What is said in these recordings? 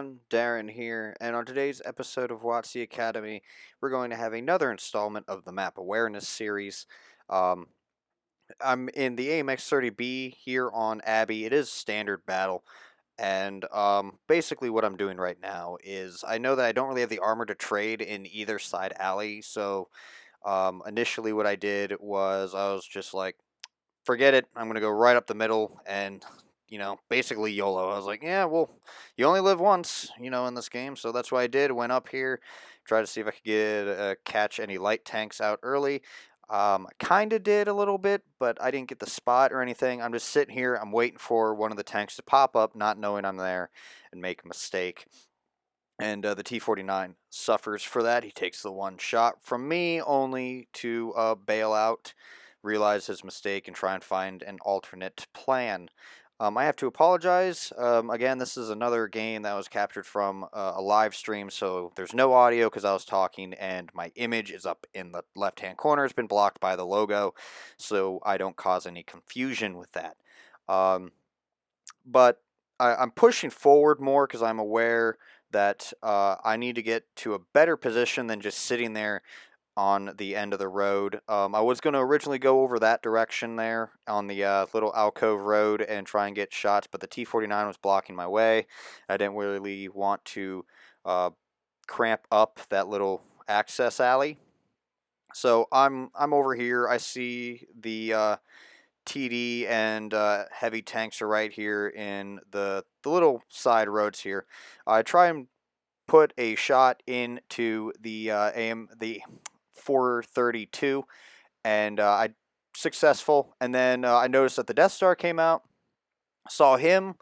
everyone, Darren here, and on today's episode of WotC Academy, we're going to have another installment of the Map Awareness series. Um, I'm in the AMX-30B here on Abbey. It is standard battle, and basically what I'm doing right now is I know that I don't really have the armor to trade in either side alley, so initially what I did was I was just like, forget it. I'm going to go right up the middle and, basically YOLO. I was like, yeah, well, you only live once, in this game. So that's what I did. Went up here, tried to see if I could catch any light tanks out early. Kind of did a little bit, but I didn't get the spot or anything. I'm just sitting here. I'm waiting for one of the tanks to pop up, not knowing I'm there, and make a mistake. And the T-49 suffers for that. He takes the one shot from me, only to bail out, realize his mistake, and try and find an alternate plan. I have to apologize. Again, this is another game that was captured from a live stream, so there's no audio because I was talking, and my image is up in the left-hand corner. It's been blocked by the logo, so I don't cause any confusion with that. But I'm pushing forward more because I'm aware that I need to get to a better position than just sitting there on the end of the road. I was going to originally go over that direction there on the little alcove road and try and get shots, but the T-49 was blocking my way. I didn't really want to cramp up that little access alley. So I'm over here. I see the TD and heavy tanks are right here in the little side roads here. I try and put a shot into the 432, and I successful. And then I noticed that the Death Star came out. Saw him,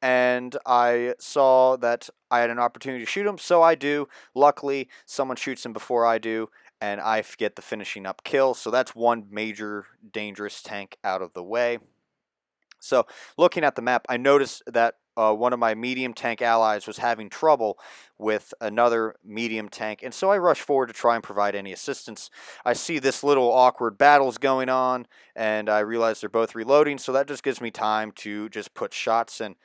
and I saw that I had an opportunity to shoot him, so I do. Luckily, someone shoots him before I do, and I get the finishing up kill. So that's one major dangerous tank out of the way. So looking at the map, I noticed that one of my medium tank allies was having trouble with another medium tank, and so I rush forward to try and provide any assistance. I see this little awkward battles going on, and I realize they're both reloading, so that just gives me time to just put shots in.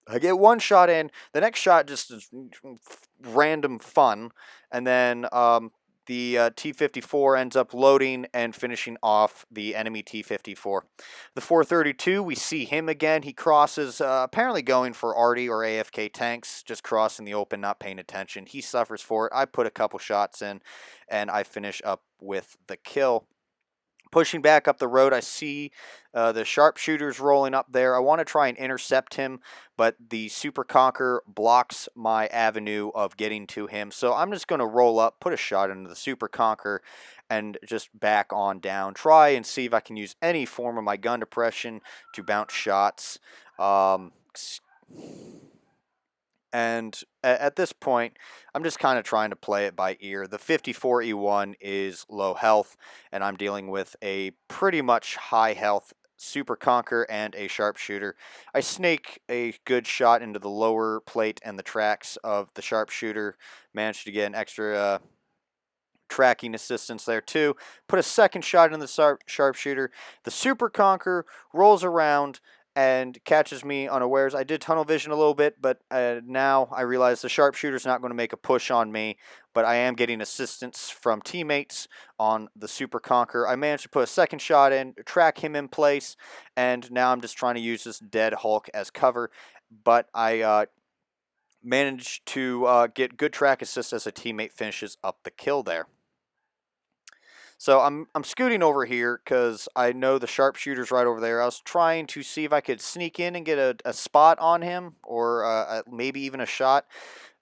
I get one shot in, the next shot just is random fun, and then the T-54 ends up loading and finishing off the enemy T-54. The 432, we see him again. He crosses, apparently going for arty or AFK tanks, just crossing the open, not paying attention. He suffers for it. I put a couple shots in, and I finish up with the kill. Pushing back up the road, I see the sharpshooters rolling up there. I want to try and intercept him, but the Super Conqueror blocks my avenue of getting to him. So I'm just going to roll up, put a shot into the Super Conqueror, and just back on down. Try and see if I can use any form of my gun depression to bounce shots. And at this point, I'm just kind of trying to play it by ear. The 54E1 is low health, and I'm dealing with a pretty much high health Super Conqueror and a sharpshooter. I snake a good shot into the lower plate and the tracks of the sharpshooter. Managed to get an extra tracking assistance there too. Put a second shot in the sharpshooter. The Super Conqueror rolls around and catches me unawares. I did tunnel vision a little bit, but now I realize the sharpshooter's not going to make a push on me, but I am getting assistance from teammates on the Super Conqueror. I managed to put a second shot in, track him in place, and now I'm just trying to use this dead Hulk as cover, but I managed to get good track assist as a teammate finishes up the kill there. So I'm scooting over here because I know the sharpshooter's right over there. I was trying to see if I could sneak in and get a spot on him, or maybe even a shot.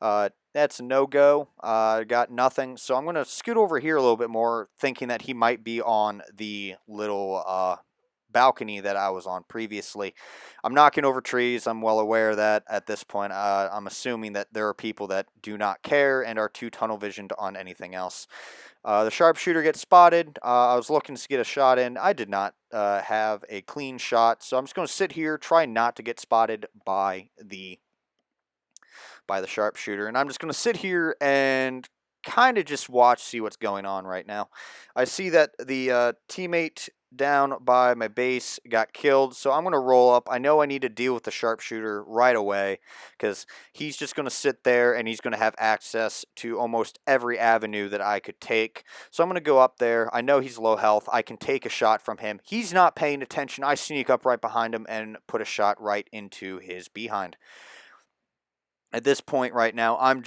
That's a no-go. Got nothing. So I'm going to scoot over here a little bit more, thinking that he might be on the little balcony that I was on previously. I'm knocking over trees. I'm well aware of that at this point. I'm assuming that there are people that do not care and are too tunnel visioned on anything else. The sharpshooter gets spotted. I was looking to get a shot in. I did not have a clean shot, so I'm just going to sit here, try not to get spotted by the sharpshooter, and I'm just going to sit here and kind of just watch, see what's going on right now. I see that the teammate down by my base, got killed, so I'm going to roll up. I know I need to deal with the sharpshooter right away because he's just going to sit there and he's going to have access to almost every avenue that I could take. So I'm going to go up there. I know he's low health. I can take a shot from him. He's not paying attention. I sneak up right behind him and put a shot right into his behind. At this point right now, I'm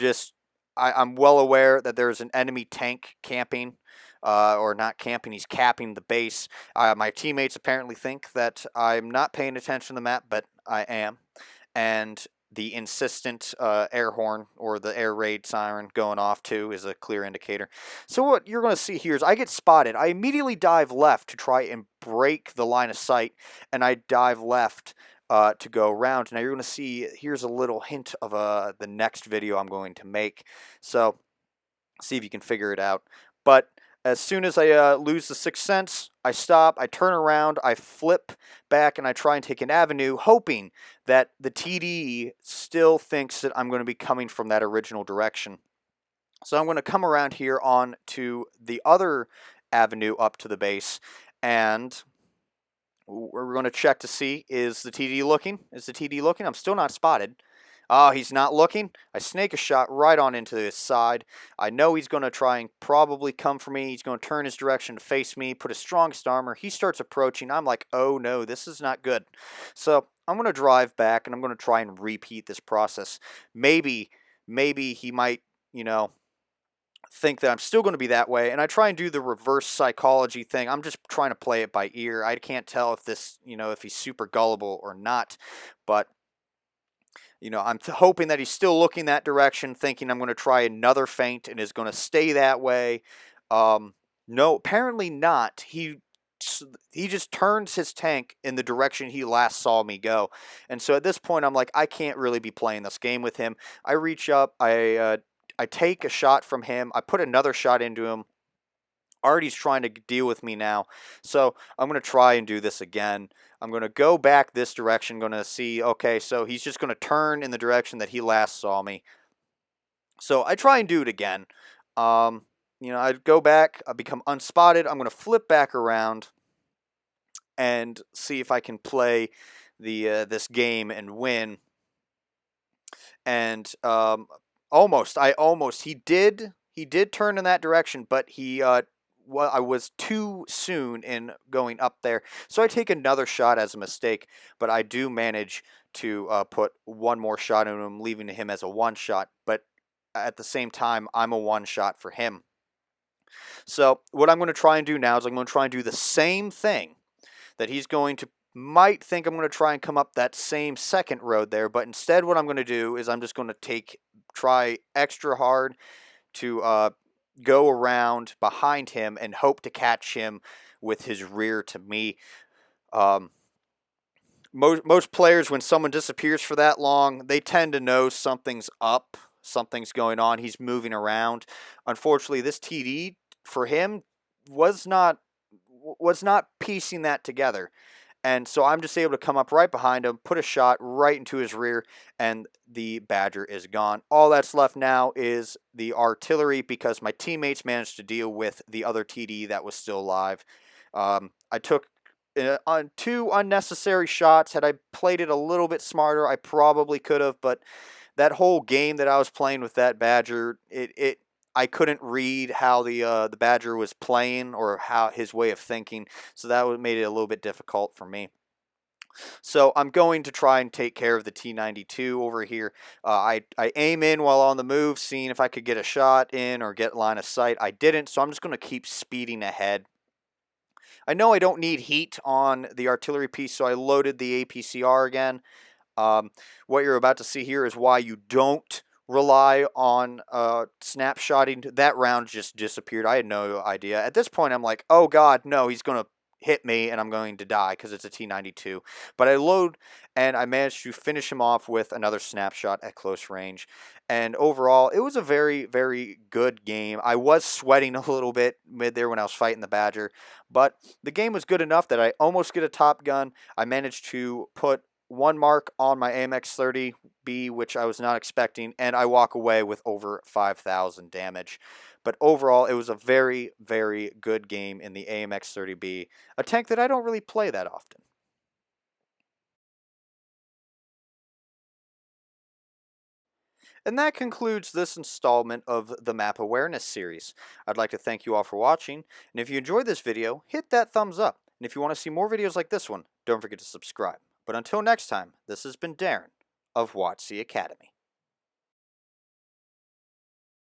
well aware that there's an enemy tank camping. Or not camping, he's capping the base. My teammates apparently think that I'm not paying attention to the map, but I am. And the insistent air horn or the air raid siren going off too is a clear indicator. So what you're going to see here is I get spotted. I immediately dive left to try and break the line of sight, and I dive left to go around. Now you're going to see, here's a little hint of the next video I'm going to make. So see if you can figure it out. But as soon as I lose the sixth sense, I stop, I turn around, I flip back, and I try and take an avenue, hoping that the TD still thinks that I'm going to be coming from that original direction. So I'm going to come around here on to the other avenue up to the base, and we're going to check to see, is the TD looking? Is the TD looking? I'm still not spotted. Oh, he's not looking. I snake a shot right on into his side. I know he's going to try and probably come for me. He's going to turn his direction to face me, put his strongest armor. He starts approaching. I'm like, oh no, this is not good. So I'm going to drive back and I'm going to try and repeat this process. Maybe he might, think that I'm still going to be that way, and I try and do the reverse psychology thing. I'm just trying to play it by ear. I can't tell if this, if he's super gullible or not, but I'm hoping that he's still looking that direction, thinking I'm going to try another feint and is going to stay that way. No, apparently not. He just turns his tank in the direction he last saw me go. And so at this point, I'm like, I can't really be playing this game with him. I reach up, I take a shot from him, I put another shot into him. Artie's trying to deal with me now, so I'm going to try and do this again. I'm going to go back this direction, going to see, okay, so he's just going to turn in the direction that he last saw me. So I try and do it again. I go back, I become unspotted, I'm going to flip back around and see if I can play this game and win. And he did turn in that direction, but I was too soon in going up there. So I take another shot as a mistake, but I do manage to put one more shot into him, leaving him as a one shot. But at the same time, I'm a one shot for him. So what I'm going to try and do now is I'm going to try and do the same thing that he's going to might think I'm going to try and come up that same second road there, but instead what I'm going to do is I'm just going to try extra hard to go around behind him and hope to catch him with his rear to me. Most players, when someone disappears for that long, they tend to know something's up, something's going on, he's moving around. Unfortunately, this TD for him was not piecing that together. And so I'm just able to come up right behind him, put a shot right into his rear, and the Badger is gone. All that's left now is the artillery because my teammates managed to deal with the other TD that was still alive. I took on 2 unnecessary shots. Had I played it a little bit smarter, I probably could have, but that whole game that I was playing with that Badger, I couldn't read how the Badger was playing or how his way of thinking, so that made it a little bit difficult for me. So I'm going to try and take care of the T-92 over here. I aim in while on the move, seeing if I could get a shot in or get line of sight. I didn't, so I'm just going to keep speeding ahead. I know I don't need heat on the artillery piece, so I loaded the APCR again. What you're about to see here is why you don't rely on snapshotting. That round just disappeared. I had no idea. At this point, I'm like, oh God, no, he's going to hit me and I'm going to die because it's a T-92. But I load and I managed to finish him off with another snapshot at close range. And overall, it was a very, very good game. I was sweating a little bit mid there when I was fighting the Badger, but the game was good enough that I almost get a top gun. I managed to put 1 mark on my AMX-30 B, which I was not expecting, and I walk away with over 5,000 damage. But overall, it was a very, very good game in the AMX-30B, a tank that I don't really play that often. And that concludes this installment of the Map Awareness series. I'd like to thank you all for watching, and if you enjoyed this video, hit that thumbs up. And if you want to see more videos like this one, don't forget to subscribe. But until next time, this has been Darren of WotC Academy.